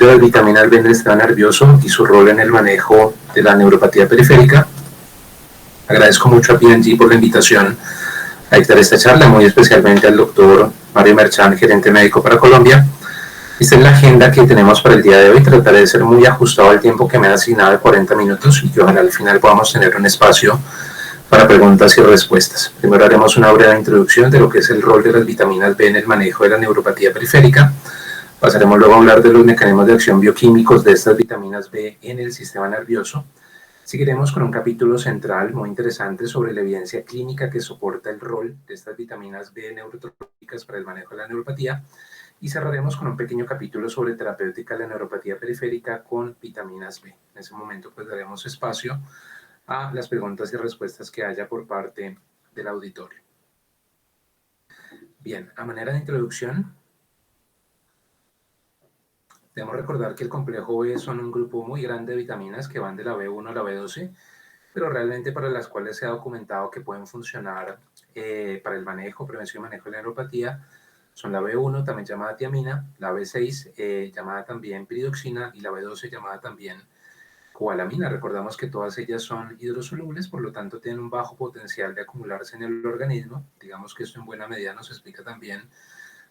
de las vitaminas B en el sistema nervioso y su rol en el manejo de la neuropatía periférica. Agradezco mucho a P&G por la invitación a dictar esta charla, muy especialmente al doctor Mario Merchán, gerente médico para Colombia. Esta es la agenda que tenemos para el día de hoy. Trataré de ser muy ajustado al tiempo que me han asignado de 40 minutos y que ojalá al final podamos tener un espacio para preguntas y respuestas. Primero haremos una breve introducción de lo que es el rol de las vitaminas B en el manejo de la neuropatía periférica. Pasaremos luego a hablar de los mecanismos de acción bioquímicos de estas vitaminas B en el sistema nervioso. Seguiremos con un capítulo central muy interesante sobre la evidencia clínica que soporta el rol de estas vitaminas B neurotróficas para el manejo de la neuropatía. Y cerraremos con un pequeño capítulo sobre terapéutica de la neuropatía periférica con vitaminas B. En ese momento pues daremos espacio a las preguntas y respuestas que haya por parte del auditorio. Bien, a manera de introducción, debemos recordar que el complejo B son un grupo muy grande de vitaminas que van de la B1 a la B12, pero realmente para las cuales se ha documentado que pueden funcionar para el manejo, prevención y manejo de la neuropatía, son la B1, también llamada tiamina, la B6, llamada también piridoxina, y la B12, llamada también cobalamina. Recordamos que todas ellas son hidrosolubles, por lo tanto tienen un bajo potencial de acumularse en el organismo. Digamos que esto en buena medida nos explica también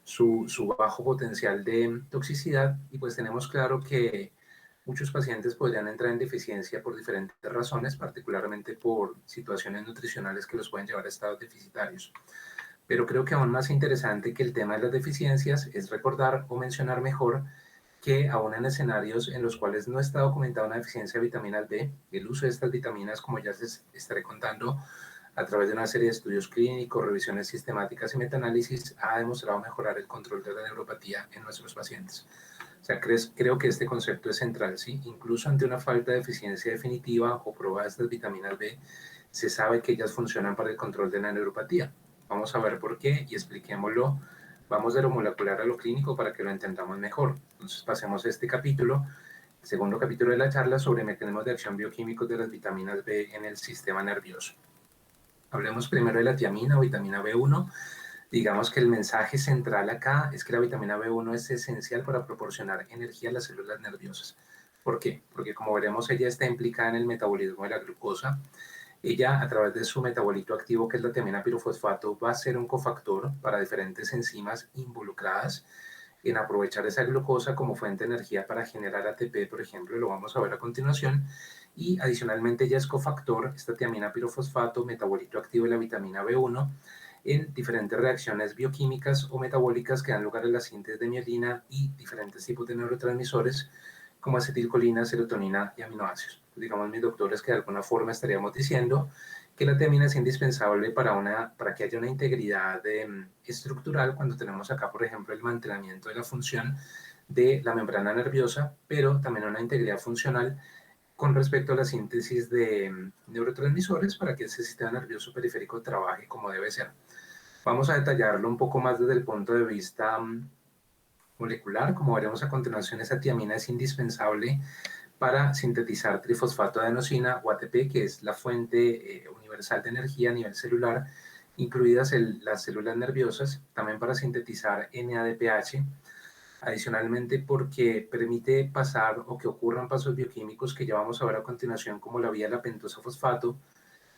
su bajo potencial de toxicidad, y pues tenemos claro que muchos pacientes podrían entrar en deficiencia por diferentes razones, particularmente por situaciones nutricionales que los pueden llevar a estados deficitarios. Pero creo que aún más interesante que el tema de las deficiencias es recordar o mencionar mejor que aún en escenarios en los cuales no está documentada una deficiencia de vitaminas B, el uso de estas vitaminas, como ya les estaré contando, a través de una serie de estudios clínicos, revisiones sistemáticas y metaanálisis, ha demostrado mejorar el control de la neuropatía en nuestros pacientes. O sea, creo que este concepto es central, ¿sí? Incluso ante una falta de eficiencia definitiva o prueba de estas vitaminas B, se sabe que ellas funcionan para el control de la neuropatía. Vamos a ver por qué y expliquémoslo. Vamos de lo molecular a lo clínico para que lo entendamos mejor. Entonces pasemos a este capítulo, el segundo capítulo de la charla sobre mecanismos de acción bioquímicos de las vitaminas B en el sistema nervioso. Hablemos primero de la tiamina o vitamina B1. Digamos que el mensaje central acá es que la vitamina B1 es esencial para proporcionar energía a las células nerviosas. ¿Por qué? Porque como veremos, ella está implicada en el metabolismo de la glucosa. Ella, a través de su metabolito activo, que es la tiamina pirofosfato, va a ser un cofactor para diferentes enzimas involucradas en aprovechar esa glucosa como fuente de energía para generar ATP, por ejemplo, lo vamos a ver a continuación. Y adicionalmente ella es cofactor, esta tiamina pirofosfato, metabolito activo de la vitamina B1, en diferentes reacciones bioquímicas o metabólicas que dan lugar a la síntesis de mielina y diferentes tipos de neurotransmisores como acetilcolina, serotonina y aminoácidos. Digamos, mis doctores, que de alguna forma estaríamos diciendo que la tiamina es indispensable para que haya una integridad estructural cuando tenemos acá, por ejemplo, el mantenimiento de la función de la membrana nerviosa, pero también una integridad funcional con respecto a la síntesis de neurotransmisores para que ese sistema nervioso periférico trabaje como debe ser. Vamos a detallarlo un poco más desde el punto de vista molecular. Como veremos a continuación, esa tiamina es indispensable para sintetizar trifosfato de adenosina o ATP, que es la fuente universal de energía a nivel celular, incluidas las células nerviosas, también para sintetizar NADPH, adicionalmente porque permite pasar o que ocurran pasos bioquímicos que ya vamos a ver a continuación, como la vía de la pentosa fosfato,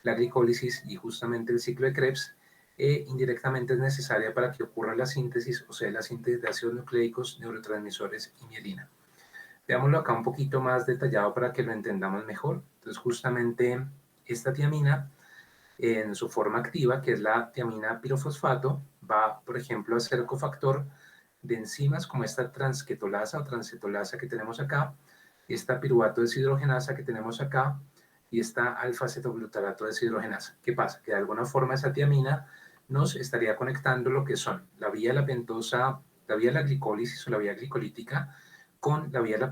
la glicólisis y justamente el ciclo de Krebs. Indirectamente es necesaria para que ocurra la síntesis, o sea, la síntesis de ácidos nucleicos, neurotransmisores y mielina. Veámoslo acá un poquito más detallado para que lo entendamos mejor. Entonces, justamente esta tiamina, en su forma activa, que es la tiamina pirofosfato, va, por ejemplo, a ser cofactor de enzimas como esta transquetolasa o transcetolasa que tenemos acá, esta piruvato deshidrogenasa que tenemos acá, y esta alfa-cetoglutarato deshidrogenasa. ¿Qué pasa? Que de alguna forma esa tiamina nos estaría conectando lo que son la vía de la pentosa, la vía de la glicólisis o la vía glicolítica, con la vía de la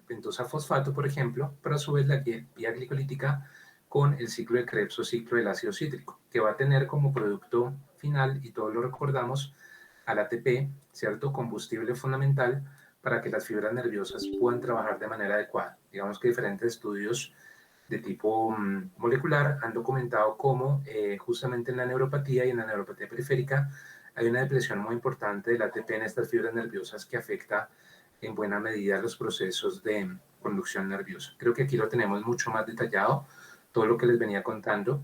pentosa fosfato, por ejemplo, pero a su vez la vía glicolítica con el ciclo de Krebs o ciclo del ácido cítrico, que va a tener como producto final, y todos lo recordamos, al ATP, ¿cierto? Combustible fundamental para que las fibras nerviosas puedan trabajar de manera adecuada. Digamos que diferentes estudios de tipo molecular han documentado cómo justamente en la neuropatía y en la neuropatía periférica hay una depresión muy importante del ATP en estas fibras nerviosas que afecta en buena medida los procesos de conducción nerviosa. Creo que aquí lo tenemos mucho más detallado, todo lo que les venía contando.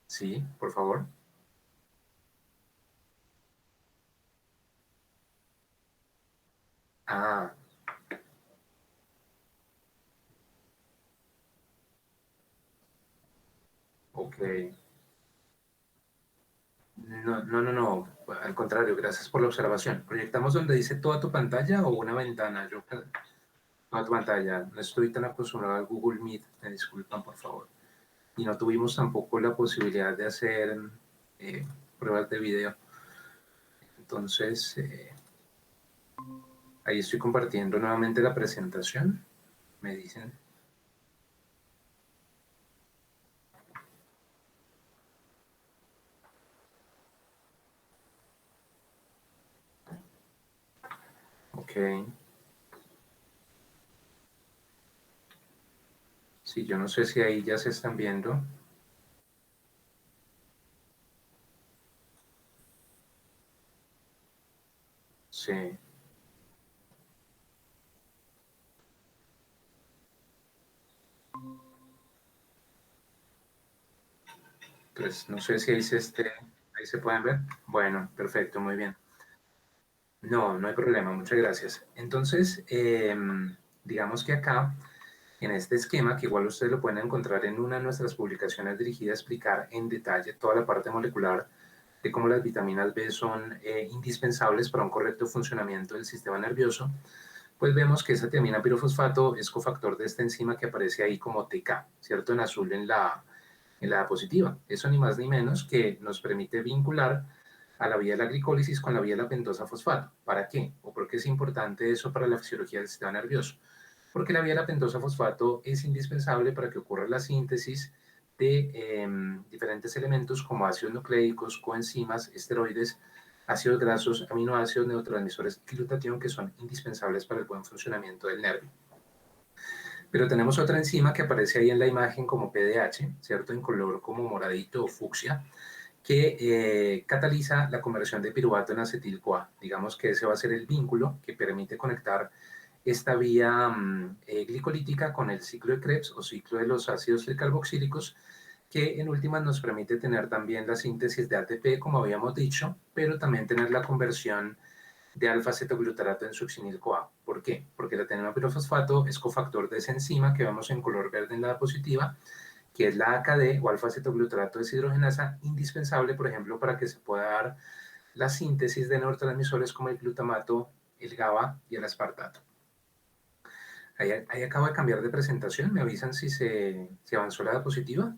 Sí, por favor. Ah, ok. No, no, no, no. Al contrario, gracias por la observación. ¿Proyectamos donde dice toda tu pantalla o una ventana? Yo, toda tu pantalla. No estoy tan acostumbrado al Google Meet. Me disculpan, por favor. Y no tuvimos tampoco la posibilidad de hacer eh, pruebas de video. Entonces, ahí estoy compartiendo nuevamente la presentación. Me dicen. Ok. Sí, yo no sé si ahí ya se están viendo. Sí. Pues no sé si ahí se pueden ver. Bueno, perfecto, muy bien. No, no hay problema, muchas gracias. Entonces, digamos que acá, en este esquema, que igual ustedes lo pueden encontrar en una de nuestras publicaciones dirigida a explicar en detalle toda la parte molecular de cómo las vitaminas B son indispensables para un correcto funcionamiento del sistema nervioso, pues vemos que esa tiamina pirofosfato es cofactor de esta enzima que aparece ahí como TK, ¿cierto? En azul en la diapositiva. Eso ni más ni menos que nos permite vincular a la vía de la glicólisis con la vía de la pentosa fosfato. ¿Para qué? ¿O por qué es importante eso para la fisiología del sistema nervioso? Porque la vía de la pentosa fosfato es indispensable para que ocurra la síntesis de diferentes elementos como ácidos nucleicos, coenzimas, esteroides, ácidos grasos, aminoácidos, neurotransmisores y glutatión que son indispensables para el buen funcionamiento del nervio. Pero tenemos otra enzima que aparece ahí en la imagen como PDH, ¿cierto? En color como moradito o fucsia, que cataliza la conversión de piruvato en acetil-CoA. Digamos que ese va a ser el vínculo que permite conectar esta vía glicolítica con el ciclo de Krebs o ciclo de los ácidos carboxílicos, que en últimas nos permite tener también la síntesis de ATP, como habíamos dicho, pero también tener la conversión de alfa-cetoglutarato en succinil-CoA. ¿Por qué? Porque la atenina pirofosfato es cofactor de esa enzima que vemos en color verde en la diapositiva, que es la AKD o alfa-cetoglutarato deshidrogenasa, indispensable, por ejemplo, para que se pueda dar la síntesis de neurotransmisores como el glutamato, el GABA y el aspartato. Ahí acabo de cambiar de presentación, me avisan si avanzó la diapositiva.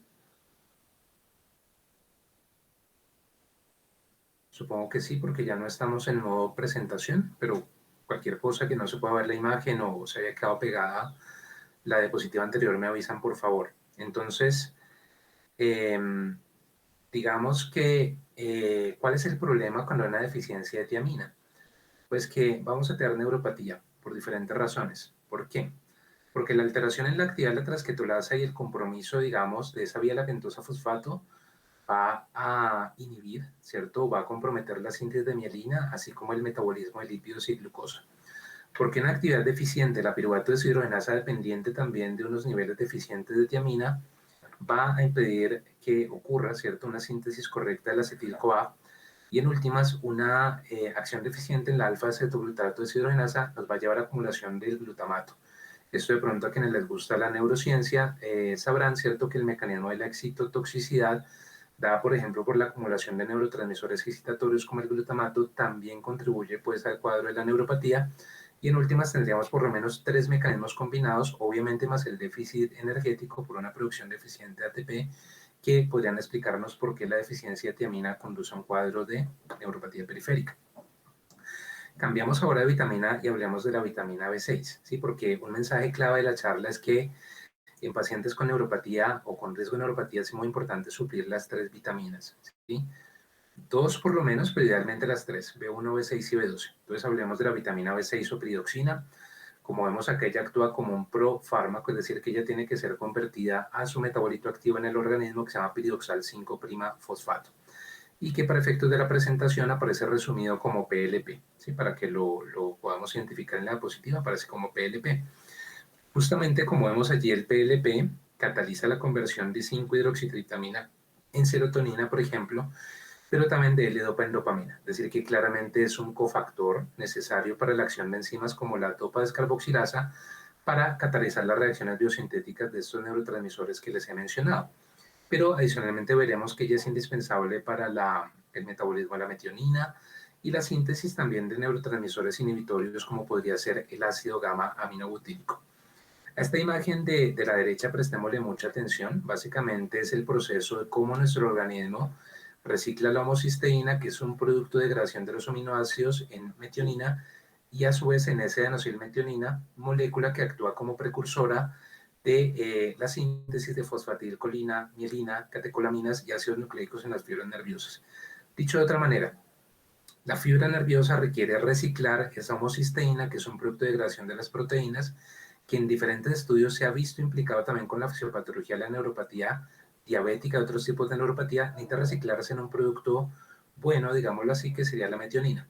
Supongo que sí, porque ya no estamos en modo presentación, pero cualquier cosa que no se pueda ver la imagen o se haya quedado pegada la diapositiva anterior, me avisan por favor. Entonces, eh, digamos que, ¿cuál es el problema cuando hay una deficiencia de tiamina? Pues que vamos a tener neuropatía por diferentes razones. ¿Por qué? Porque la alteración en la actividad de la transquetolasa y el compromiso, digamos, de esa vía la pentosa fosfato va a inhibir, ¿cierto? Va a comprometer la síntesis de mielina, así como el metabolismo de lípidos y glucosa. Porque una actividad deficiente, la piruvato deshidrogenasa dependiente también de unos niveles deficientes de tiamina, va a impedir que ocurra, ¿cierto?, una síntesis correcta del acetil-CoA y en últimas una acción deficiente en la alfa-cetoglutarato deshidrogenasa nos va a llevar a acumulación del glutamato. Esto de pronto a quienes les gusta la neurociencia sabrán, ¿cierto?, que el mecanismo de la excitotoxicidad dada por ejemplo por la acumulación de neurotransmisores excitatorios como el glutamato, también contribuye pues al cuadro de la neuropatía y en últimas tendríamos por lo menos tres mecanismos combinados, obviamente más el déficit energético por una producción deficiente de ATP, que podrían explicarnos por qué la deficiencia de tiamina conduce a un cuadro de neuropatía periférica. Cambiamos ahora de vitamina y hablemos de la vitamina B6, ¿sí? Porque un mensaje clave de la charla es que en pacientes con neuropatía o con riesgo de neuropatía es muy importante suplir las tres vitaminas, ¿sí? Dos por lo menos, pero idealmente las tres, B1, B6 y B12. Entonces hablemos de la vitamina B6 o piridoxina. Como vemos acá, ella actúa como un profármaco, es decir, que ella tiene que ser convertida a su metabolito activo en el organismo que se llama piridoxal 5' fosfato. y que para efectos de la presentación aparece resumido como PLP, ¿sí? Para que lo podamos identificar en la diapositiva, aparece como PLP. Justamente como vemos allí, el PLP cataliza la conversión de 5-hidroxitriptamina en serotonina, por ejemplo, pero también de L-dopa en dopamina, es decir, que claramente es un cofactor necesario para la acción de enzimas como la dopa-descarboxilasa para catalizar las reacciones biosintéticas de estos neurotransmisores que les he mencionado. Pero adicionalmente veremos que ella es indispensable para el metabolismo de la metionina y la síntesis también de neurotransmisores inhibitorios como podría ser el ácido gamma aminobutírico. A esta imagen de la derecha prestémosle mucha atención. Básicamente es el proceso de cómo nuestro organismo recicla la homocisteína, que es un producto de degradación de los aminoácidos, en metionina y a su vez en S-adenosylmetionina, molécula que actúa como precursora de la síntesis de fosfatilcolina, mielina, catecolaminas y ácidos nucleicos en las fibras nerviosas. Dicho de otra manera, la fibra nerviosa requiere reciclar esa homocisteína, que es un producto de degradación de las proteínas, que en diferentes estudios se ha visto implicado también con la fisiopatología de la neuropatía diabética y otros tipos de neuropatía, necesita reciclarse en un producto bueno, digámoslo así, que sería la metionina.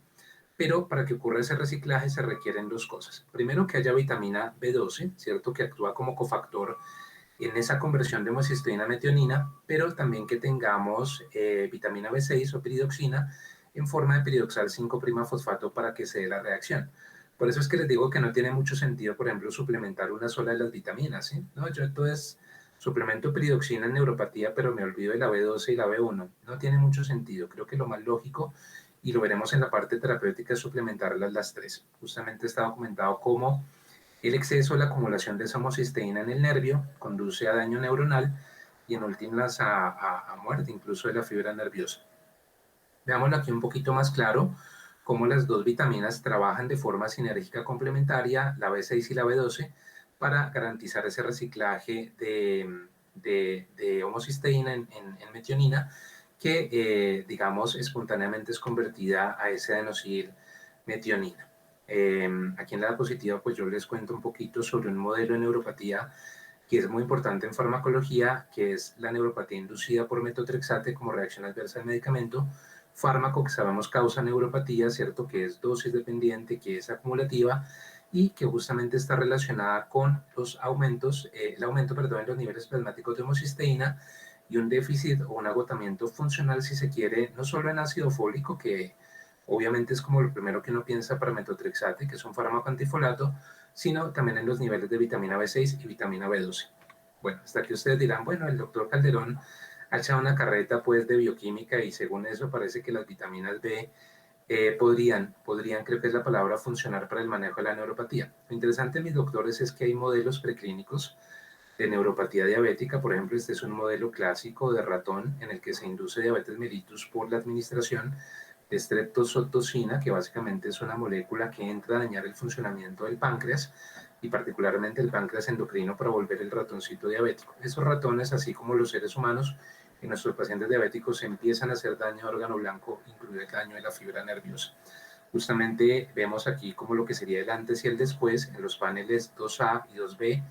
Pero para que ocurra ese reciclaje se requieren dos cosas. Primero, que haya vitamina B12, ¿cierto? Que actúa como cofactor en esa conversión de homocisteína a metionina, pero también que tengamos vitamina B6 o piridoxina en forma de piridoxal 5'-fosfato para que se dé la reacción. Por eso es que les digo que no tiene mucho sentido, por ejemplo, suplementar una sola de las vitaminas, ¿sí? No, yo entonces suplemento piridoxina en neuropatía, pero me olvido de la B12 y la B1. No tiene mucho sentido. Creo que lo más lógico, y lo veremos en la parte terapéutica, es suplementarlas las tres. Justamente está documentado cómo el exceso o la acumulación de esa homocisteína en el nervio conduce a daño neuronal y en últimas a muerte incluso de la fibra nerviosa. Veámoslo aquí un poquito más claro, cómo las dos vitaminas trabajan de forma sinérgica complementaria, la B6 y la B12, para garantizar ese reciclaje de homocisteína en metionina, que digamos espontáneamente es convertida a ese adenosil metionina. Aquí en la diapositiva pues yo les cuento un poquito sobre un modelo de neuropatía que es muy importante en farmacología, que es la neuropatía inducida por metotrexate como reacción adversa al medicamento, fármaco que sabemos causa neuropatía, ¿cierto? Que es dosis dependiente, que es acumulativa y que justamente está relacionada con los aumentos, el aumento, perdón, en los niveles plasmáticos de homocisteína y un déficit o un agotamiento funcional, si se quiere, no solo en ácido fólico, que obviamente es como lo primero que uno piensa para metotrexate, que es un fármaco antifolato, sino también en los niveles de vitamina B6 y vitamina B12. Bueno, hasta que ustedes dirán, bueno, el doctor Calderón ha echado una carreta pues de bioquímica y según eso parece que las vitaminas B podrían, creo que es la palabra, funcionar para el manejo de la neuropatía. Lo interesante, mis doctores, es que hay modelos preclínicos de neuropatía diabética. Por ejemplo, este es un modelo clásico de ratón en el que se induce diabetes mellitus por la administración de streptozotocina, que básicamente es una molécula que entra a dañar el funcionamiento del páncreas y particularmente el páncreas endocrino para volver el ratoncito diabético. Esos ratones, así como los seres humanos, en nuestros pacientes diabéticos empiezan a hacer daño a órgano blanco, incluido el daño de la fibra nerviosa. Justamente vemos aquí como lo que sería el antes y el después en los paneles 2A y 2B,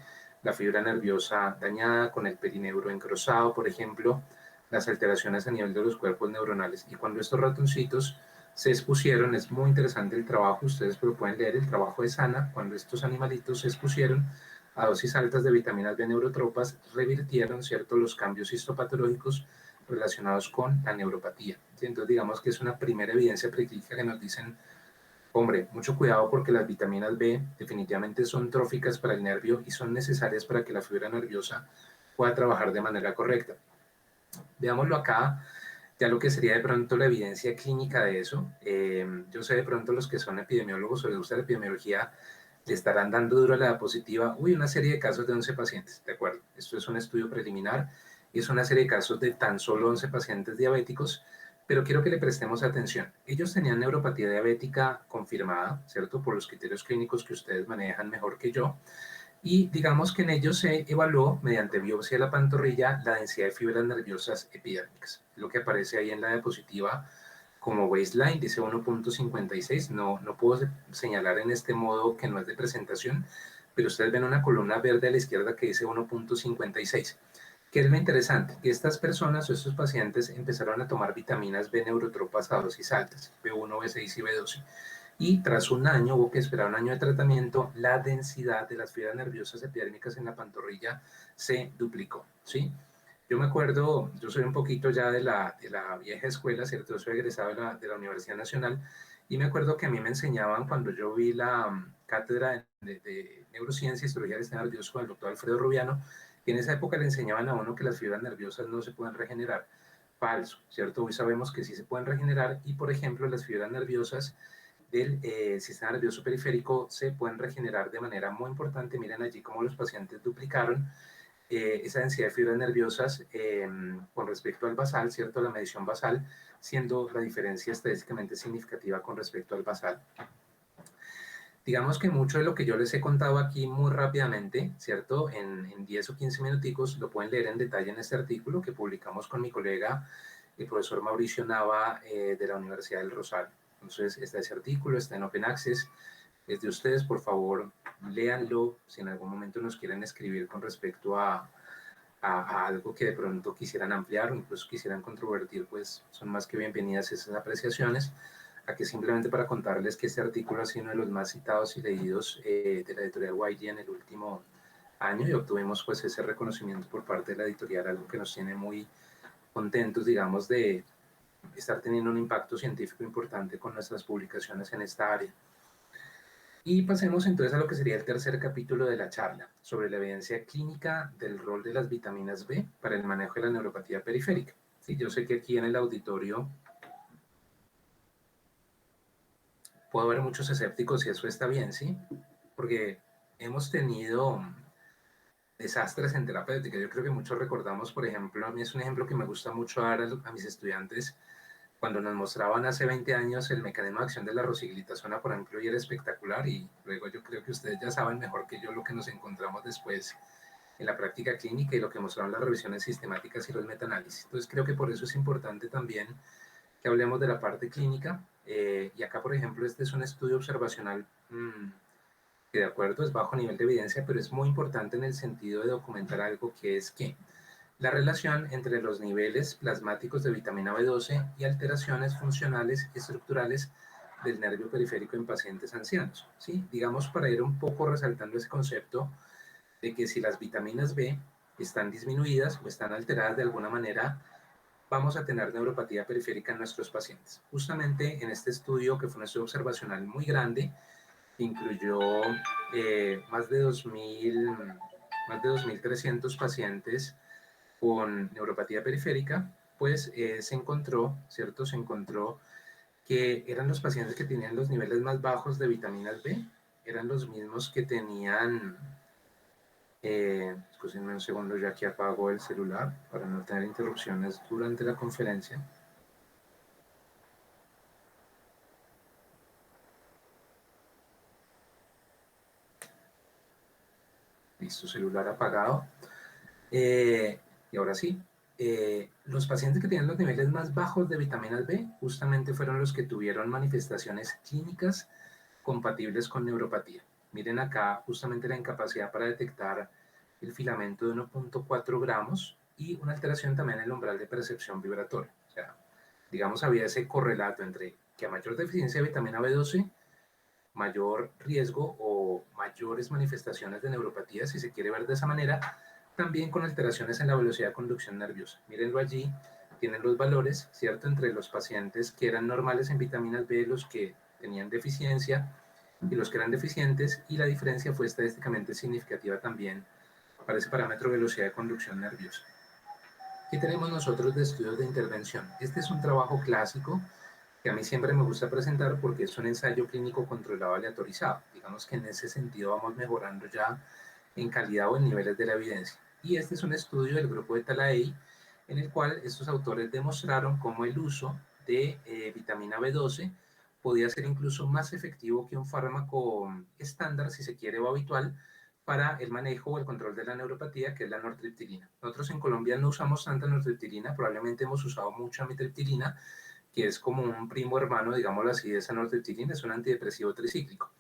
la fibra nerviosa dañada con el perineuro engrosado, por ejemplo, las alteraciones a nivel de los cuerpos neuronales. Y cuando estos ratoncitos se expusieron, es muy interesante el trabajo, ustedes lo pueden leer, el trabajo de Sana, cuando estos animalitos se expusieron a dosis altas de vitaminas B neurotropas, revirtieron, ¿cierto?, los cambios histopatológicos relacionados con la neuropatía. Entonces, digamos que es una primera evidencia preclínica que nos dicen, hombre, mucho cuidado porque las vitaminas B definitivamente son tróficas para el nervio y son necesarias para que la fibra nerviosa pueda trabajar de manera correcta. Veámoslo acá, ya lo que sería de pronto la evidencia clínica de eso. Yo sé de pronto los que son epidemiólogos o les gusta la epidemiología, le estarán dando duro a la diapositiva, una serie de casos de 11 pacientes, ¿de acuerdo? Esto es un estudio preliminar, es una serie de casos de tan solo 11 pacientes diabéticos, pero quiero que le prestemos atención. Ellos tenían neuropatía diabética confirmada, ¿cierto? Por los criterios clínicos que ustedes manejan mejor que yo, y digamos que en ellos se evaluó mediante biopsia de la pantorrilla la densidad de fibras nerviosas epidérmicas. Lo que aparece ahí en la diapositiva como baseline dice 1.56, no puedo señalar en este modo que no es de presentación, pero ustedes ven una columna verde a la izquierda que dice 1.56. ¿Qué es lo interesante? Que estas personas o estos pacientes empezaron a tomar vitaminas B neurotropas a dosis altas, B1, B6 y B12. Y tras un año, hubo que esperar un año de tratamiento, la densidad de las fibras nerviosas epidérmicas en la pantorrilla se duplicó, ¿sí? Yo me acuerdo, yo soy un poquito ya de la vieja escuela, ¿cierto? Yo soy egresado de la Universidad Nacional y me acuerdo que a mí me enseñaban cuando yo vi la cátedra de neurociencia y histología del sistema nervioso con el doctor Alfredo Rubiano, que en esa época le enseñaban a uno que las fibras nerviosas no se pueden regenerar. Falso, ¿cierto? Hoy sabemos que sí se pueden regenerar y, por ejemplo, las fibras nerviosas del sistema nervioso periférico se pueden regenerar de manera muy importante. Miren allí cómo los pacientes duplicaron esa densidad de fibras nerviosas con respecto al basal, ¿cierto? La medición basal, siendo la diferencia estadísticamente significativa con respecto al basal. Digamos que mucho de lo que yo les he contado aquí muy rápidamente, ¿cierto? En 10 o 15 minuticos lo pueden leer en detalle en este artículo que publicamos con mi colega, el profesor Mauricio Nava de la Universidad del Rosario. Entonces, está ese artículo, está en Open Access, es de ustedes, por favor, léanlo si en algún momento nos quieren escribir con respecto a algo que de pronto quisieran ampliar o incluso quisieran controvertir, pues son más que bienvenidas esas apreciaciones. Aquí simplemente para contarles que este artículo ha sido uno de los más citados y leídos de la editorial YG en el último año y obtuvimos pues ese reconocimiento por parte de la editorial, algo que nos tiene muy contentos, digamos, de estar teniendo un impacto científico importante con nuestras publicaciones en esta área. Y pasemos entonces a lo que sería el tercer capítulo de la charla, sobre la evidencia clínica del rol de las vitaminas B para el manejo de la neuropatía periférica. Sí, yo sé que aquí en el auditorio puede haber muchos escépticos y eso está bien, ¿sí? Porque hemos tenido desastres en terapéutica. Yo creo que muchos recordamos, por ejemplo, a mí es un ejemplo que me gusta mucho dar a mis estudiantes, cuando nos mostraban hace 20 años el mecanismo de acción de la rosiglitazona, por ejemplo, y era espectacular, y luego yo creo que ustedes ya saben mejor que yo lo que nos encontramos después en la práctica clínica y lo que mostraron las revisiones sistemáticas y los metaanálisis. Entonces creo que por eso es importante también que hablemos de la parte clínica, y acá, por ejemplo, este es un estudio observacional que de acuerdo es bajo nivel de evidencia, pero es muy importante en el sentido de documentar algo que es que la relación entre los niveles plasmáticos de vitamina B12 y alteraciones funcionales y estructurales del nervio periférico en pacientes ancianos. ¿Sí? Digamos, para ir un poco resaltando ese concepto de que si las vitaminas B están disminuidas o están alteradas de alguna manera, vamos a tener neuropatía periférica en nuestros pacientes. Justamente en este estudio, que fue un estudio observacional muy grande, incluyó más de 2.300 pacientes con neuropatía periférica, pues se encontró, ¿cierto? Se encontró que eran los pacientes que tenían los niveles más bajos de vitaminas B, eran los mismos que tenían, escúchenme un segundo, ya que apago el celular para no tener interrupciones durante la conferencia. Listo, celular apagado. Y ahora sí, los pacientes que tenían los niveles más bajos de vitaminas B justamente fueron los que tuvieron manifestaciones clínicas compatibles con neuropatía. Miren acá justamente la incapacidad para detectar el filamento de 1.4 gramos y una alteración también en el umbral de percepción vibratoria. O sea, digamos, había ese correlato entre que a mayor deficiencia de vitamina B12, mayor riesgo o mayores manifestaciones de neuropatía, si se quiere ver de esa manera, también con alteraciones en la velocidad de conducción nerviosa. Mírenlo allí, tienen los valores, ¿cierto? Entre los pacientes que eran normales en vitaminas B, los que tenían deficiencia y los que eran deficientes, y la diferencia fue estadísticamente significativa también para ese parámetro velocidad de conducción nerviosa. ¿Qué tenemos nosotros de estudios de intervención? Este es un trabajo clásico que a mí siempre me gusta presentar porque es un ensayo clínico controlado aleatorizado. Digamos que en ese sentido vamos mejorando ya en calidad o en niveles de la evidencia. Y este es un estudio del grupo de Talaei en el cual estos autores demostraron cómo el uso de vitamina B12 podía ser incluso más efectivo que un fármaco estándar, si se quiere, o habitual, para el manejo o el control de la neuropatía, que es la nortriptilina. Nosotros en Colombia no usamos tanta nortriptilina, probablemente hemos usado mucha amitriptilina, que es como un primo hermano, digámoslo así, de esa nortriptilina, es un antidepresivo tricíclico.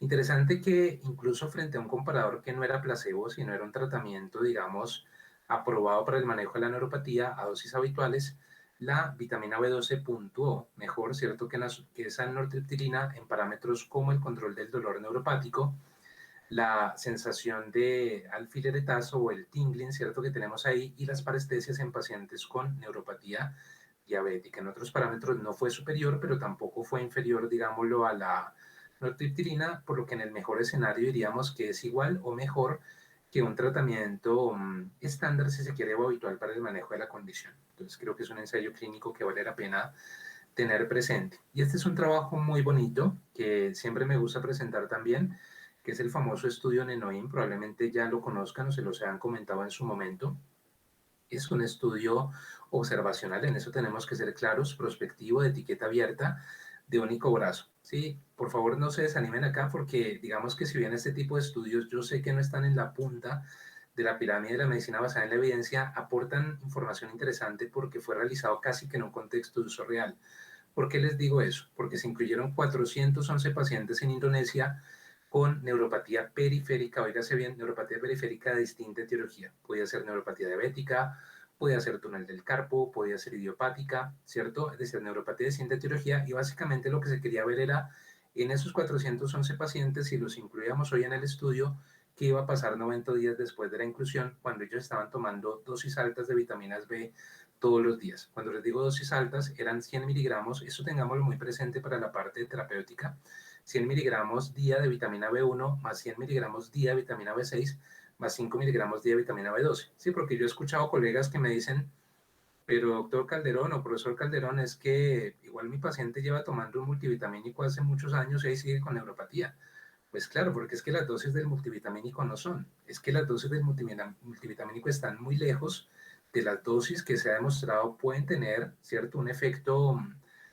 Interesante que incluso frente a un comparador que no era placebo, sino era un tratamiento, digamos, aprobado para el manejo de la neuropatía a dosis habituales, la vitamina B12 puntuó mejor, ¿cierto?, que esa nortriptilina en parámetros como el control del dolor neuropático, la sensación de alfileretazo o el tingling, ¿cierto?, que tenemos ahí, y las parestesias en pacientes con neuropatía diabética. En otros parámetros no fue superior, pero tampoco fue inferior, digámoslo, a la nortriptilina, por lo que en el mejor escenario diríamos que es igual o mejor que un tratamiento estándar, si se quiere, o habitual para el manejo de la condición. Entonces creo que es un ensayo clínico que vale la pena tener presente. Y este es un trabajo muy bonito que siempre me gusta presentar también, que es el famoso estudio Nenoim. Probablemente ya lo conozcan o se los han comentado en su momento. Es un estudio observacional, en eso tenemos que ser claros, prospectivo, de etiqueta abierta, de único brazo. Sí, por favor no se desanimen acá porque digamos que si bien este tipo de estudios yo sé que no están en la punta de la pirámide de la medicina basada en la evidencia, aportan información interesante porque fue realizado casi que en un contexto de uso real. ¿Por qué les digo eso? Porque se incluyeron 411 pacientes en Indonesia con neuropatía periférica, oígase bien, neuropatía periférica de distinta etiología. Podía ser neuropatía diabética, podía ser túnel del carpo, podía ser idiopática, ¿cierto? Es decir, neuropatía de distinta etiología, y básicamente lo que se quería ver era en esos 411 pacientes, si los incluíamos hoy en el estudio, qué iba a pasar 90 días después de la inclusión, cuando ellos estaban tomando dosis altas de vitaminas B todos los días. Cuando les digo dosis altas, eran 100 miligramos, eso tengámoslo muy presente para la parte terapéutica, 100 miligramos día de vitamina B1 más 100 miligramos día de vitamina B6 más 5 miligramos día de vitamina B12. Sí, porque yo he escuchado colegas que me dicen, pero doctor Calderón o profesor Calderón, es que igual mi paciente lleva tomando un multivitamínico hace muchos años y ahí sigue con neuropatía. Pues claro, porque es que las dosis del multivitamínico no son, es que las dosis del multivitamínico están muy lejos de las dosis que se ha demostrado pueden tener, ¿cierto?, un efecto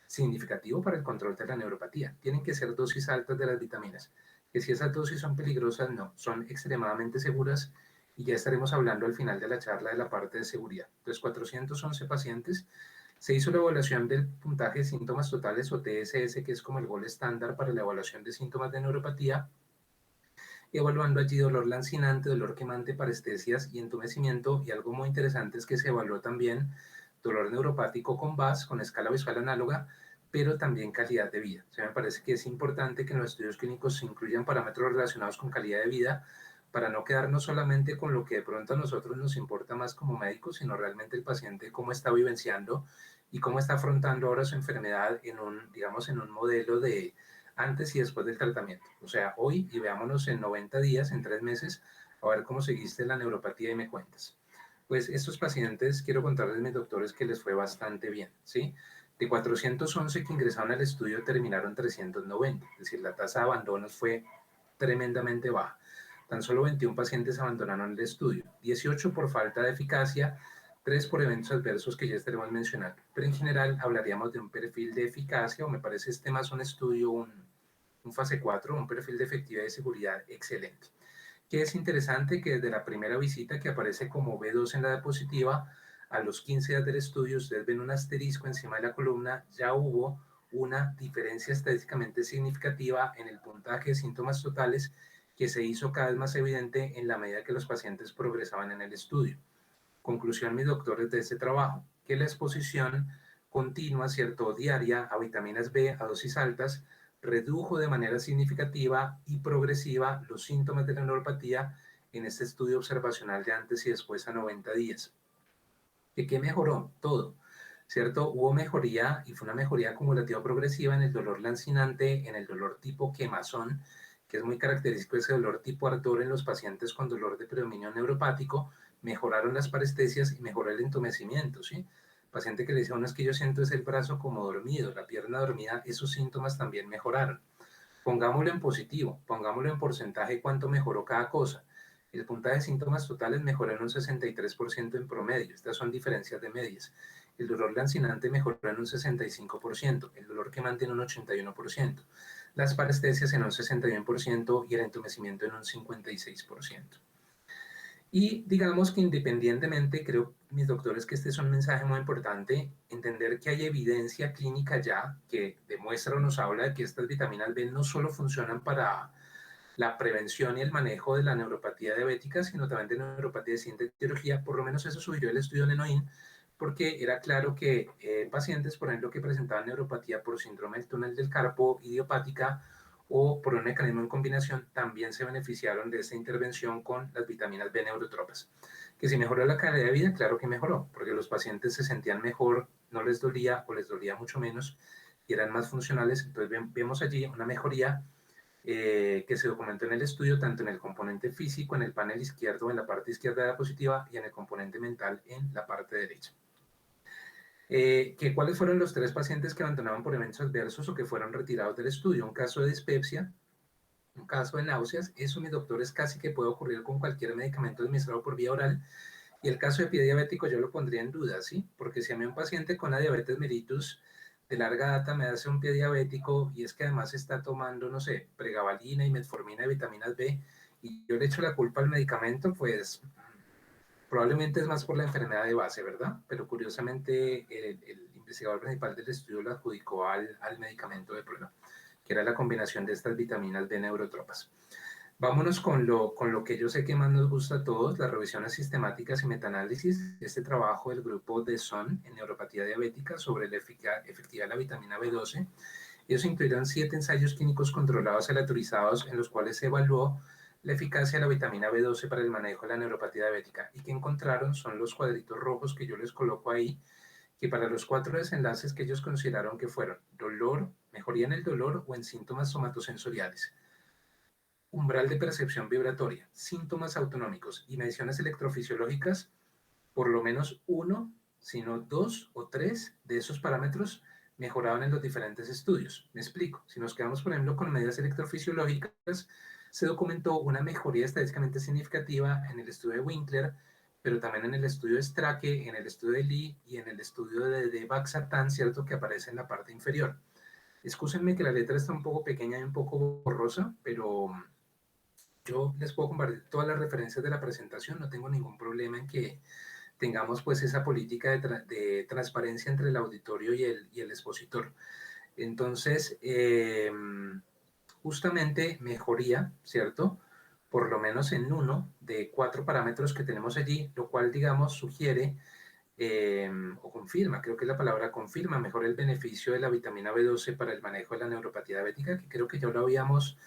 significativo para el control de la neuropatía. Tienen que ser dosis altas de las vitaminas, que si esas dosis son peligrosas, no, son extremadamente seguras, y ya estaremos hablando al final de la charla de la parte de seguridad. Entonces, 411 pacientes, se hizo la evaluación del puntaje de síntomas totales o TSS, que es como el gol estándar para la evaluación de síntomas de neuropatía, evaluando allí dolor lancinante, dolor quemante, parestesias y entumecimiento, y algo muy interesante es que se evaluó también dolor neuropático con VAS, con escala visual análoga, pero también calidad de vida. O sea, me parece que es importante que en los estudios clínicos se incluyan parámetros relacionados con calidad de vida para no quedarnos solamente con lo que de pronto a nosotros nos importa más como médicos, sino realmente el paciente cómo está vivenciando y cómo está afrontando ahora su enfermedad en un, digamos, en un modelo de antes y después del tratamiento. O sea, hoy y veámonos en 90 días, en 3 meses, a ver cómo seguiste la neuropatía y me cuentas. Pues estos pacientes, quiero contarles, mis doctores, que les fue bastante bien, ¿sí? De 411 que ingresaron al estudio, terminaron 390, es decir, la tasa de abandonos fue tremendamente baja. Tan solo 21 pacientes abandonaron el estudio, 18 por falta de eficacia, 3 por eventos adversos que ya estaremos mencionando. Pero en general hablaríamos de un perfil de eficacia, o me parece este más un estudio, un fase 4, un perfil de efectividad y seguridad excelente. Que es interesante que desde la primera visita, que aparece como B2 en la diapositiva, a los 15 días del estudio, ustedes ven un asterisco encima de la columna, ya hubo una diferencia estadísticamente significativa en el puntaje de síntomas totales, que se hizo cada vez más evidente en la medida que los pacientes progresaban en el estudio. Conclusión, mis doctores, de este trabajo, que la exposición continua, ¿cierto?, diaria a vitaminas B a dosis altas redujo de manera significativa y progresiva los síntomas de la neuropatía en este estudio observacional de antes y después a 90 días. ¿Qué mejoró? Todo, ¿cierto? Hubo mejoría, y fue una mejoría acumulativa progresiva en el dolor lancinante, en el dolor tipo quemazón, que es muy característico ese dolor tipo ardor en los pacientes con dolor de predominio neuropático. Mejoraron las parestesias y mejoró el entumecimiento, ¿sí? Paciente que le dice, bueno, es que yo siento es el brazo como dormido, la pierna dormida, esos síntomas también mejoraron. Pongámoslo en positivo, pongámoslo en porcentaje, cuánto mejoró cada cosa. El puntaje de síntomas totales mejoró en un 63% en promedio. Estas son diferencias de medias. El dolor lancinante mejoró en un 65%, el dolor quemante en un 81%, las parestesias en un 61% y el entumecimiento en un 56%. Y digamos que independientemente, creo, mis doctores, que este es un mensaje muy importante, entender que hay evidencia clínica ya que demuestra o nos habla de que estas vitaminas B no solo funcionan para la prevención y el manejo de la neuropatía diabética, sino también de neuropatía de siguiente etiología. Por lo menos eso sugirió el estudio Nenoin, porque era claro que pacientes, por ejemplo, que presentaban neuropatía por síndrome del túnel del carpo, idiopática o por un mecanismo en combinación, también se beneficiaron de esta intervención con las vitaminas B neurotropas. Que si mejoró la calidad de vida, claro que mejoró, porque los pacientes se sentían mejor, no les dolía o les dolía mucho menos y eran más funcionales. Entonces vemos allí una mejoría que se documentó en el estudio, tanto en el componente físico, en el panel izquierdo, en la parte izquierda de la diapositiva, y en el componente mental, en la parte derecha. ¿Cuáles fueron los 3 pacientes que abandonaban por eventos adversos o que fueron retirados del estudio? Un caso de dispepsia, un caso de náuseas, eso mis doctores casi que puede ocurrir con cualquier medicamento administrado por vía oral, y el caso de pie diabético yo lo pondría en duda, ¿sí? Porque si a mí un paciente con la diabetes mellitus de larga data me hace un pie diabético y es que además está tomando, no sé, pregabalina y metformina de vitaminas B y yo le echo la culpa al medicamento, pues probablemente es más por la enfermedad de base, ¿verdad? Pero curiosamente el investigador principal del estudio lo adjudicó al medicamento de prueba, que era la combinación de estas vitaminas B neurotropas. Vámonos con lo que yo sé que más nos gusta a todos, las revisiones sistemáticas y metaanálisis. Este trabajo del grupo de SON en neuropatía diabética sobre la efectividad de la vitamina B12. Ellos incluyeron 7 ensayos clínicos controlados aleatorizados en los cuales se evaluó la eficacia de la vitamina B12 para el manejo de la neuropatía diabética. Y que encontraron son los cuadritos rojos que yo les coloco ahí, que para los 4 desenlaces que ellos consideraron que fueron dolor, mejoría en el dolor o en síntomas somatosensoriales, umbral de percepción vibratoria, síntomas autonómicos y mediciones electrofisiológicas, por lo menos uno, sino 2 o 3 de esos parámetros mejoraban en los diferentes estudios. Me explico. Si nos quedamos, por ejemplo, con medidas electrofisiológicas, se documentó una mejoría estadísticamente significativa en el estudio de Winkler, pero también en el estudio de Strake, en el estudio de Lee y en el estudio de Baxartan, ¿cierto?, que aparece en la parte inferior. Excúsenme que la letra está un poco pequeña y un poco borrosa, pero yo les puedo compartir todas las referencias de la presentación, no tengo ningún problema en que tengamos pues esa política de transparencia entre el auditorio y el expositor. Entonces, justamente mejoría, ¿cierto? Por lo menos en uno de 4 parámetros que tenemos allí, lo cual, digamos, sugiere o confirma, creo que la palabra confirma mejor el beneficio de la vitamina B12 para el manejo de la neuropatía diabética, que creo que ya lo habíamos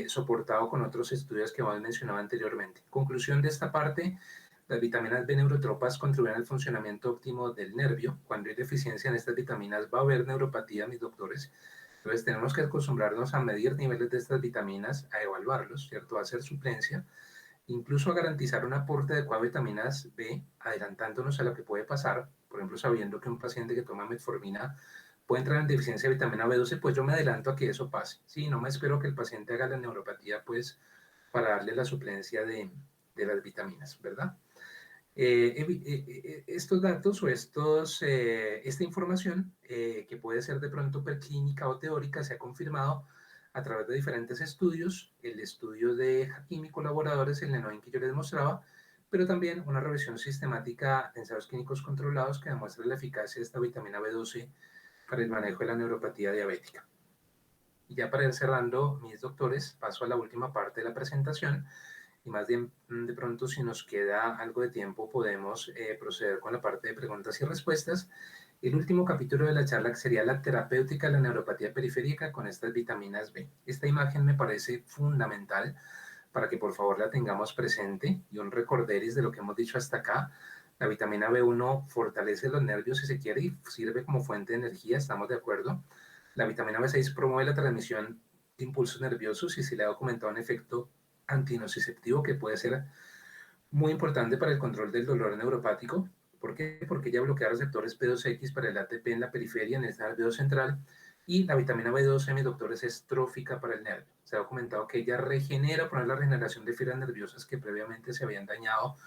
soportado con otros estudios que hemos mencionado anteriormente. Conclusión de esta parte, las vitaminas B neurotropas contribuyen al funcionamiento óptimo del nervio. Cuando hay deficiencia en estas vitaminas va a haber neuropatía, mis doctores. Entonces tenemos que acostumbrarnos a medir niveles de estas vitaminas, a evaluarlos, ¿cierto? A hacer suplencia, incluso a garantizar un aporte adecuado de vitaminas B, adelantándonos a lo que puede pasar, por ejemplo, sabiendo que un paciente que toma metformina puede entrar en deficiencia de vitamina B12, pues yo me adelanto a que eso pase. Sí, no me espero que el paciente haga la neuropatía, pues, para darle la suplencia de las vitaminas, ¿verdad? Estos datos o esta información, que puede ser de pronto preclínica o teórica, se ha confirmado a través de diferentes estudios, el estudio de Hakim y colaboradores, el Nenoin que yo les mostraba, pero también una revisión sistemática de ensayos clínicos controlados que demuestra la eficacia de esta vitamina B12 para el manejo de la neuropatía diabética. Y ya para ir cerrando, mis doctores, paso a la última parte de la presentación, y más de pronto si nos queda algo de tiempo podemos proceder con la parte de preguntas y respuestas. El último capítulo de la charla sería la terapéutica de la neuropatía periférica con estas vitaminas B. Esta imagen me parece fundamental para que por favor la tengamos presente y un recorderis de lo que hemos dicho hasta acá. La vitamina B1 fortalece los nervios si se quiere y sirve como fuente de energía, estamos de acuerdo. La vitamina B6 promueve la transmisión de impulsos nerviosos y se le ha documentado un efecto antinociceptivo que puede ser muy importante para el control del dolor neuropático. ¿Por qué? Porque ella bloquea receptores P2X para el ATP en la periferia, en el nervio central, y la vitamina B12, mis doctores, es trófica para el nervio. Se ha documentado que ella regenera, por la regeneración de fibras nerviosas que previamente se habían dañado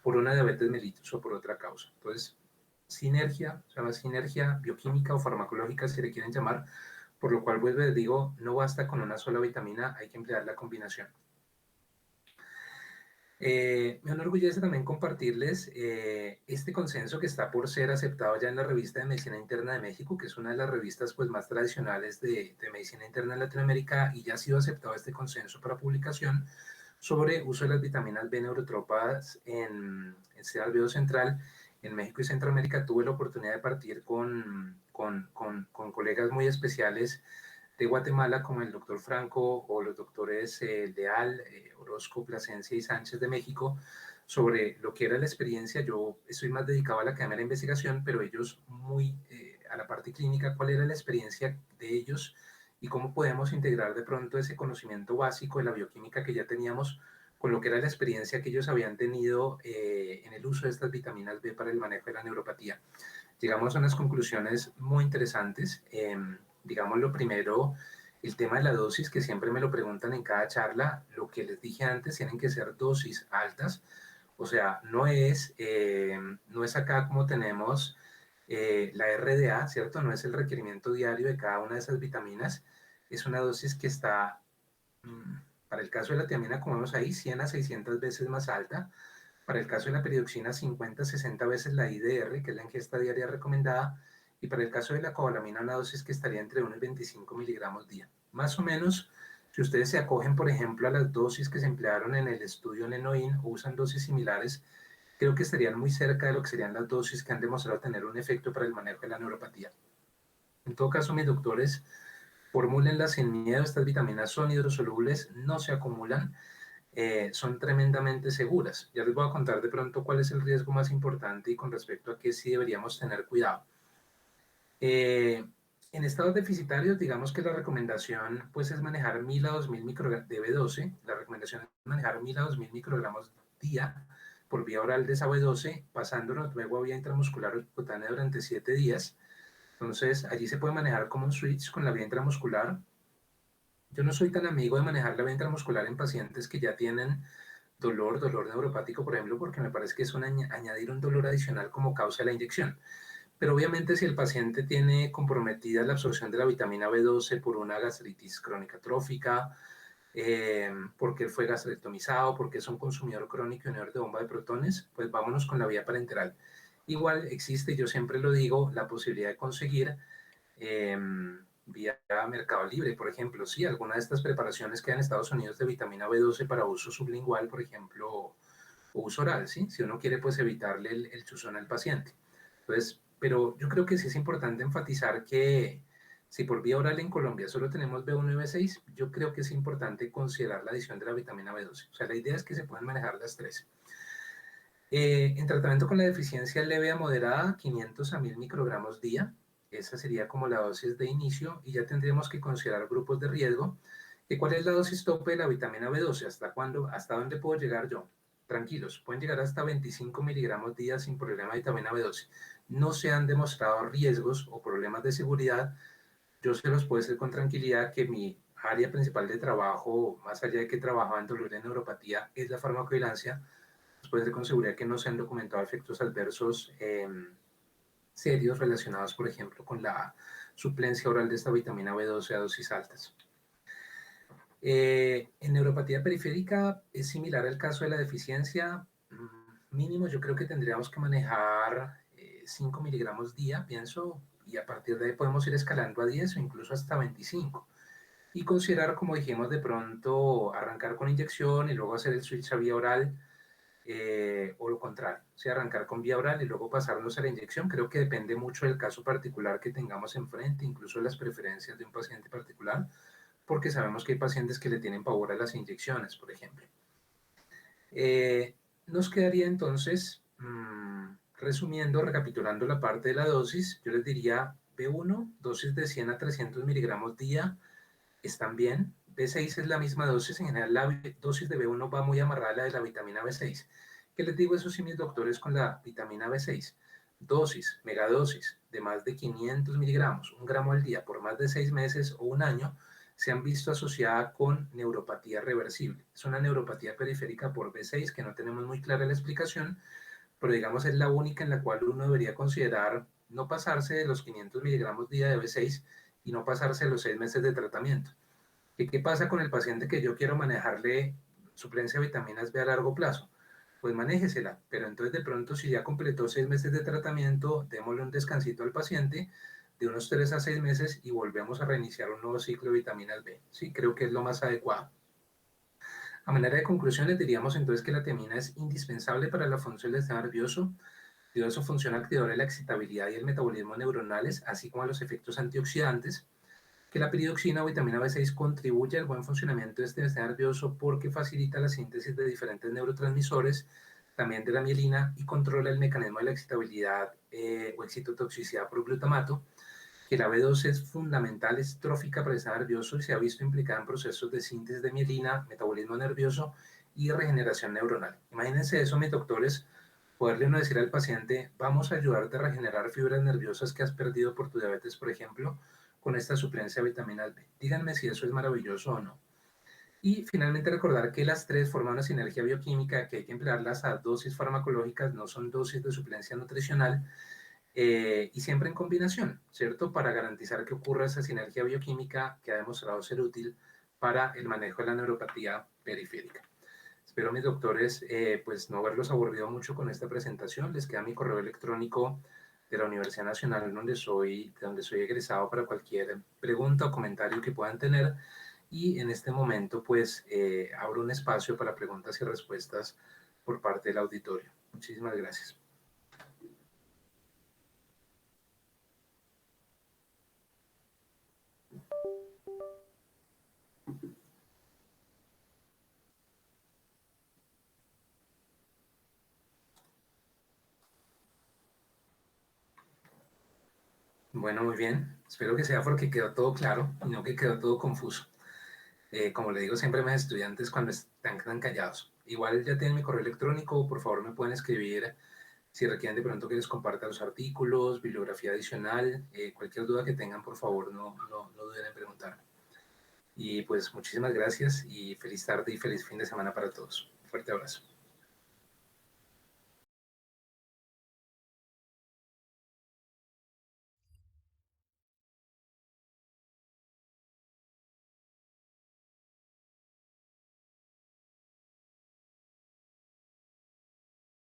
por una diabetes mellitus o por otra causa. Entonces, sinergia, se llama sinergia bioquímica o farmacológica, si le quieren llamar, por lo cual, vuelvo, les digo, no basta con una sola vitamina, hay que emplear la combinación. Me enorgullece también compartirles este consenso que está por ser aceptado ya en la revista de Medicina Interna de México, que es una de las revistas pues, más tradicionales de medicina interna en Latinoamérica, y ya ha sido aceptado este consenso para publicación sobre uso de las vitaminas B neurotropas en sistema nervioso central. En México y Centroamérica tuve la oportunidad de partir con colegas muy especiales de Guatemala, como el doctor Franco o los doctores Leal, Orozco, Plasencia y Sánchez de México, sobre lo que era la experiencia. Yo estoy más dedicado a la Academia de la Investigación, pero ellos muy a la parte clínica, cuál era la experiencia de ellos y cómo podemos integrar de pronto ese conocimiento básico de la bioquímica que ya teníamos con lo que era la experiencia que ellos habían tenido en el uso de estas vitaminas B para el manejo de la neuropatía. Llegamos a unas conclusiones muy interesantes. Digamos, lo primero, el tema de la dosis, que siempre me lo preguntan en cada charla. Lo que les dije antes, tienen que ser dosis altas. O sea, no es acá como tenemos la RDA, ¿cierto? No es el requerimiento diario de cada una de esas vitaminas. Es una dosis que está, para el caso de la tiamina, como vemos ahí, 100 a 600 veces más alta. Para el caso de la peridoxina, 50 a 60 veces la IDR, que es la ingesta diaria recomendada. Y para el caso de la cobalamina, una dosis que estaría entre 1 y 25 miligramos día. Más o menos, si ustedes se acogen, por ejemplo, a las dosis que se emplearon en el estudio Nenoin o usan dosis similares, creo que estarían muy cerca de lo que serían las dosis que han demostrado tener un efecto para el manejo de la neuropatía. En todo caso, mis doctores, formúlenlas sin miedo. Estas vitaminas son hidrosolubles, no se acumulan, son tremendamente seguras. Ya les voy a contar de pronto cuál es el riesgo más importante y con respecto a qué sí deberíamos tener cuidado. En estados deficitarios, digamos que la recomendación pues, es manejar 1000 a 2000 microgramos de B12. La recomendación es manejar 1000 a 2000 microgramos día por vía oral de esa B12, pasándolo luego a vía intramuscular o cutánea durante 7 días. Entonces, allí se puede manejar como un switch con la vía intramuscular. Yo no soy tan amigo de manejar la vía intramuscular en pacientes que ya tienen dolor neuropático, por ejemplo, porque me parece que es añadir un dolor adicional como causa de la inyección. Pero obviamente si el paciente tiene comprometida la absorción de la vitamina B12 por una gastritis crónica trófica, porque fue gastrectomizado, porque es un consumidor crónico y inhibidor de bomba de protones, pues vámonos con la vía parenteral. Igual existe, yo siempre lo digo, la posibilidad de conseguir eh, vía Mercado Libre, por ejemplo, sí, alguna de estas preparaciones que hay en Estados Unidos de vitamina B12 para uso sublingual, por ejemplo, o uso oral, ¿sí? Si uno quiere, pues evitarle el chuzón al paciente. Entonces, pero yo creo que sí es importante enfatizar que si por vía oral en Colombia solo tenemos B1 y B6, yo creo que es importante considerar la adición de la vitamina B12. O sea, la idea es que se puedan manejar las tres. En tratamiento con la deficiencia leve a moderada, 500 a 1000 microgramos día. Esa sería como la dosis de inicio y ya tendríamos que considerar grupos de riesgo. ¿Cuál es la dosis tope de la vitamina B12? ¿Hasta cuándo? ¿Hasta dónde puedo llegar yo? Tranquilos, pueden llegar hasta 25 miligramos día sin problema de vitamina B12. No se han demostrado riesgos o problemas de seguridad. Yo se los puedo decir con tranquilidad que mi área principal de trabajo, más allá de que trabajaba en dolor de neuropatía, es la farmacovigilancia. Puede ser con seguridad que no se han documentado efectos adversos serios relacionados, por ejemplo, con la suplencia oral de esta vitamina B12 a dosis altas. En neuropatía periférica es similar al caso de la deficiencia. Mínimo, yo creo que tendríamos que manejar 5 miligramos día, pienso, y a partir de ahí podemos ir escalando a 10 o incluso hasta 25. Y considerar, como dijimos, de pronto arrancar con inyección y luego hacer el switch a vía oral, o lo contrario, si arrancar con vía oral y luego pasarnos a la inyección. Creo que depende mucho del caso particular que tengamos enfrente, incluso las preferencias de un paciente particular, porque sabemos que hay pacientes que le tienen pavor a las inyecciones, por ejemplo. Nos quedaría entonces, resumiendo, recapitulando la parte de la dosis, yo les diría B1, dosis de 100 a 300 miligramos día, están bien. B6 es la misma dosis, en general la dosis de B1 va muy amarrada a la de la vitamina B6. ¿Qué les digo eso sí, mis doctores, con la vitamina B6? Dosis, megadosis de más de 500 miligramos, 1 gramo al día por más de 6 meses o un año, se han visto asociada con neuropatía reversible. Es una neuropatía periférica por B6 que no tenemos muy clara la explicación, pero digamos es la única en la cual uno debería considerar no pasarse de los 500 miligramos día de B6 y no pasarse de los 6 meses de tratamiento. ¿Qué pasa con el paciente que yo quiero manejarle suplencia de vitaminas B a largo plazo, pues manéjesela, pero entonces de pronto si ya completó 6 meses de tratamiento, démosle un descansito al paciente de unos 3 a 6 meses y volvemos a reiniciar un nuevo ciclo de vitaminas B. Sí, creo que es lo más adecuado. A manera de conclusiones, diríamos entonces que la tiamina es indispensable para la función del sistema nervioso, debido a su función activadora de la excitabilidad y el metabolismo neuronales, así como a los efectos antioxidantes, que la piridoxina o vitamina B6 contribuye al buen funcionamiento de este sistema nervioso porque facilita la síntesis de diferentes neurotransmisores, también de la mielina, y controla el mecanismo de la excitabilidad o excitotoxicidad por glutamato, que la B2 es fundamental, es trófica para el sistema nervioso y se ha visto implicada en procesos de síntesis de mielina, metabolismo nervioso y regeneración neuronal. Imagínense eso, mis doctores, poderle uno decir al paciente, vamos a ayudarte a regenerar fibras nerviosas que has perdido por tu diabetes, por ejemplo, con esta suplencia de vitaminas B. Díganme si eso es maravilloso o no. Y finalmente recordar que las tres forman una sinergia bioquímica, que hay que emplearlas a dosis farmacológicas, no son dosis de suplencia nutricional, y siempre en combinación, ¿cierto? Para garantizar que ocurra esa sinergia bioquímica que ha demostrado ser útil para el manejo de la neuropatía periférica. Espero, mis doctores, pues no haberlos aburrido mucho con esta presentación. Les queda mi correo electrónico de la Universidad Nacional de donde soy egresado para cualquier pregunta o comentario que puedan tener. Y en este momento, pues, abro un espacio para preguntas y respuestas por parte del auditorio. Muchísimas gracias. Bueno, muy bien. Espero que sea porque quedó todo claro y no que quedó todo confuso. Como le digo siempre a mis estudiantes cuando están tan callados. Igual ya tienen mi correo electrónico, por favor me pueden escribir si requieren de pronto que les comparta los artículos, bibliografía adicional, cualquier duda que tengan, por favor no duden en preguntar. Y pues muchísimas gracias y feliz tarde y feliz fin de semana para todos. Fuerte abrazo.